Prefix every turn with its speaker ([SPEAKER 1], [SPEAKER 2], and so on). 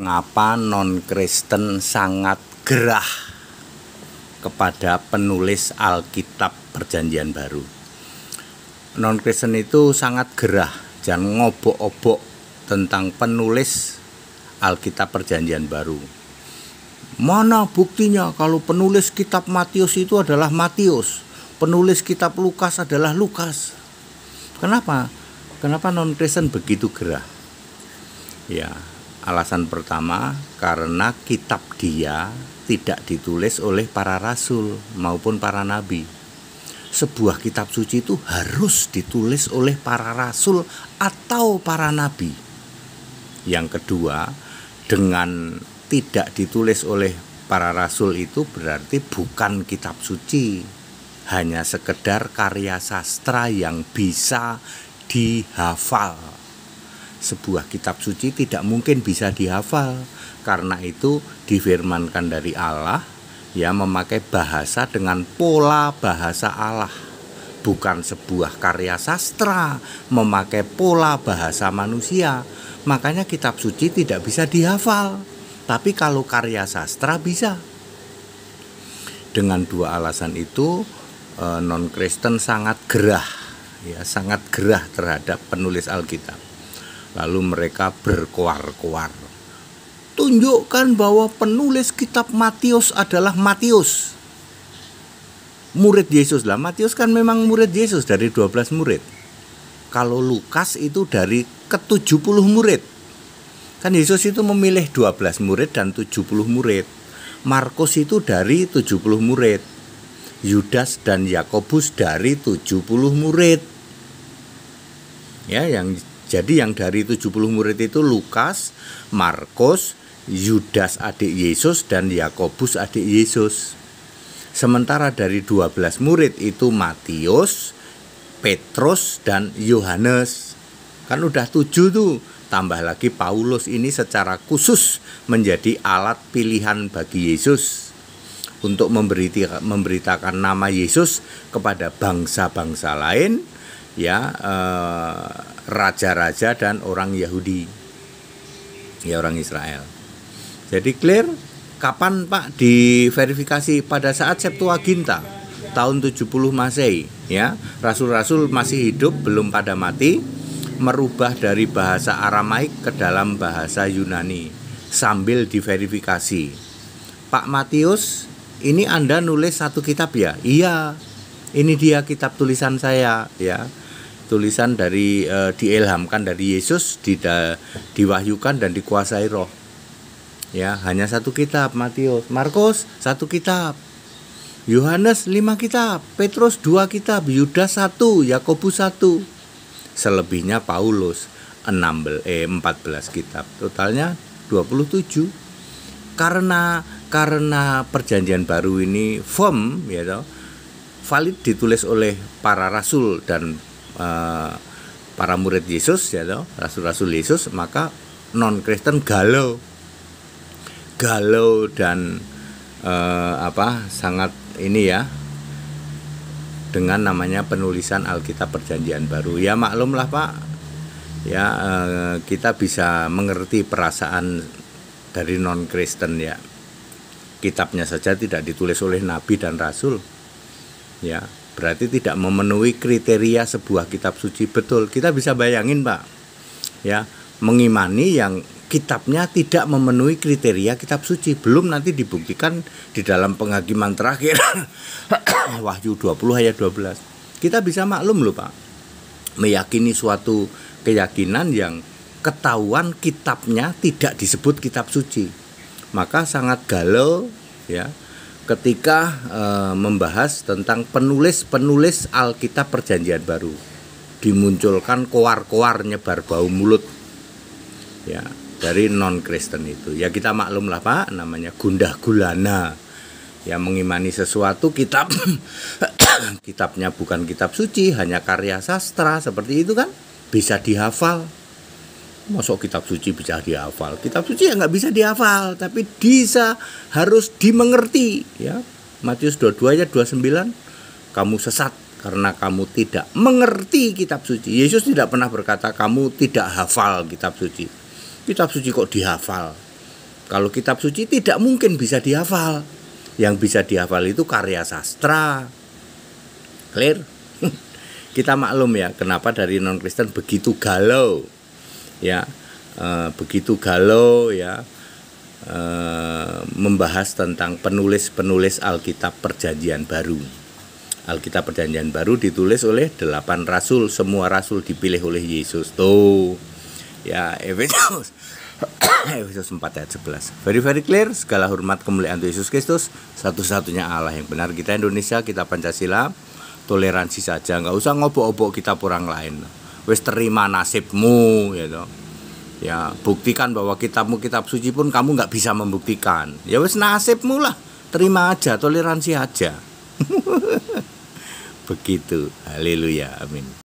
[SPEAKER 1] Mengapa non-Kristen sangat gerah kepada penulis Alkitab Perjanjian Baru? Non-Kristen itu sangat gerah dan ngobok-obok tentang penulis Alkitab Perjanjian Baru. Mana buktinya kalau penulis kitab Matius itu adalah Matius, penulis kitab Lukas adalah Lukas? Kenapa? Kenapa non-Kristen begitu gerah? Ya, alasan pertama, karena kitab dia tidak ditulis oleh para rasul maupun para nabi. Sebuah kitab suci itu harus ditulis oleh para rasul atau para nabi. Yang kedua, dengan tidak ditulis oleh para rasul itu berarti bukan kitab suci, hanya sekedar karya sastra yang bisa dihafal. Sebuah kitab suci tidak mungkin bisa dihafal, karena itu difirmankan dari Allah, ya, memakai bahasa dengan pola bahasa Allah, bukan sebuah karya sastra memakai pola bahasa manusia. Makanya kitab suci tidak bisa dihafal, tapi kalau karya sastra bisa. Dengan dua alasan itu non-Kristen sangat gerah, ya, sangat gerah terhadap penulis Alkitab. Lalu mereka berkoar-koar, tunjukkan bahwa penulis kitab Matius adalah Matius, murid Yesus. Lah, Matius kan memang murid Yesus dari 12 murid. Kalau Lukas itu dari ke-70 murid. Kan Yesus itu memilih 12 murid dan 70 murid. Markus itu dari 70 murid. Yudas dan Yakobus dari 70 murid. Ya, jadi yang dari 70 murid itu Lukas, Markus, Yudas adik Yesus, dan Yakobus adik Yesus. Sementara dari 12 murid itu Matius, Petrus, dan Yohanes. Kan udah 7 tuh. Tambah lagi Paulus, ini secara khusus menjadi alat pilihan bagi Yesus untuk memberitakan nama Yesus kepada bangsa-bangsa lain, ya, raja-raja dan orang Yahudi, ya, orang Israel. Jadi clear. Kapan Pak diverifikasi? Pada saat Septuaginta tahun 70 Masehi, ya. Rasul-rasul masih hidup, belum pada mati, merubah dari bahasa Aramaik ke dalam bahasa Yunani sambil diverifikasi. Pak Matius, ini Anda nulis satu kitab ya? Iya. Ini dia kitab tulisan saya, ya. Tulisan dari diilhamkan dari Yesus, diwahyukan dan dikuasai Roh. Ya, hanya satu kitab Matius. Markus 1 kitab. Yohanes 5 kitab, Petrus 2 kitab, Yudas 1, Yakobus 1. Selebihnya Paulus 14 kitab. Totalnya 27. Karena Perjanjian Baru ini firm, ya, valid ditulis oleh para rasul dan para murid Yesus, ya, rasul-rasul Yesus, maka non-Kristen galau dan sangat ini, ya, dengan namanya penulisan Alkitab Perjanjian Baru. Ya, maklumlah Pak, ya, kita bisa mengerti perasaan dari non-Kristen, ya. Kitabnya saja tidak ditulis oleh nabi dan rasul, ya, berarti tidak memenuhi kriteria sebuah kitab suci. Betul, kita bisa bayangin Pak, ya, mengimani yang kitabnya tidak memenuhi kriteria kitab suci, belum nanti dibuktikan di dalam penghakiman terakhir Wahyu 20 ayat 12. Kita bisa maklum loh Pak, meyakini suatu keyakinan yang ketahuan kitabnya tidak disebut kitab suci. Maka sangat galau, ya, ketika membahas tentang penulis Alkitab Perjanjian Baru. Dimunculkan koar-koar nyebar bau mulut, ya, dari non-Kristen itu. Ya, kita maklum lah Pak, namanya gundah gulana, ya, mengimani sesuatu kitab kitabnya bukan kitab suci, hanya karya sastra, seperti itu kan bisa dihafal. Masuk kitab suci bisa dihafal? Kitab suci ya nggak bisa dihafal, tapi harus dimengerti, ya. Matius 22 ayat 29, kamu sesat karena kamu tidak mengerti kitab suci. Yesus tidak pernah berkata kamu tidak hafal kitab suci. Kitab suci kok dihafal? Kalau kitab suci tidak mungkin bisa dihafal. Yang bisa dihafal itu karya sastra. Clear? Kita maklum ya, kenapa dari non-Kristen begitu galau, ya, begitu galau ya, membahas tentang penulis-penulis Alkitab Perjanjian Baru. Alkitab Perjanjian Baru ditulis oleh 8 rasul, semua rasul dipilih oleh Yesus. Tuh, ya, Efesus 4 ayat 11. Very clear. Segala hormat kemuliaan untuk Yesus Kristus, satu-satunya Allah yang benar. Kita Indonesia, kita Pancasila, toleransi saja, nggak usah ngobok-obok kitab orang lain. Wes terima nasibmu, gitu. Ya, buktikan bahwa kitabmu kitab suci pun kamu nggak bisa membuktikan. Ya wes nasibmu lah, terima aja, toleransi aja. Begitu. Haleluya, amin.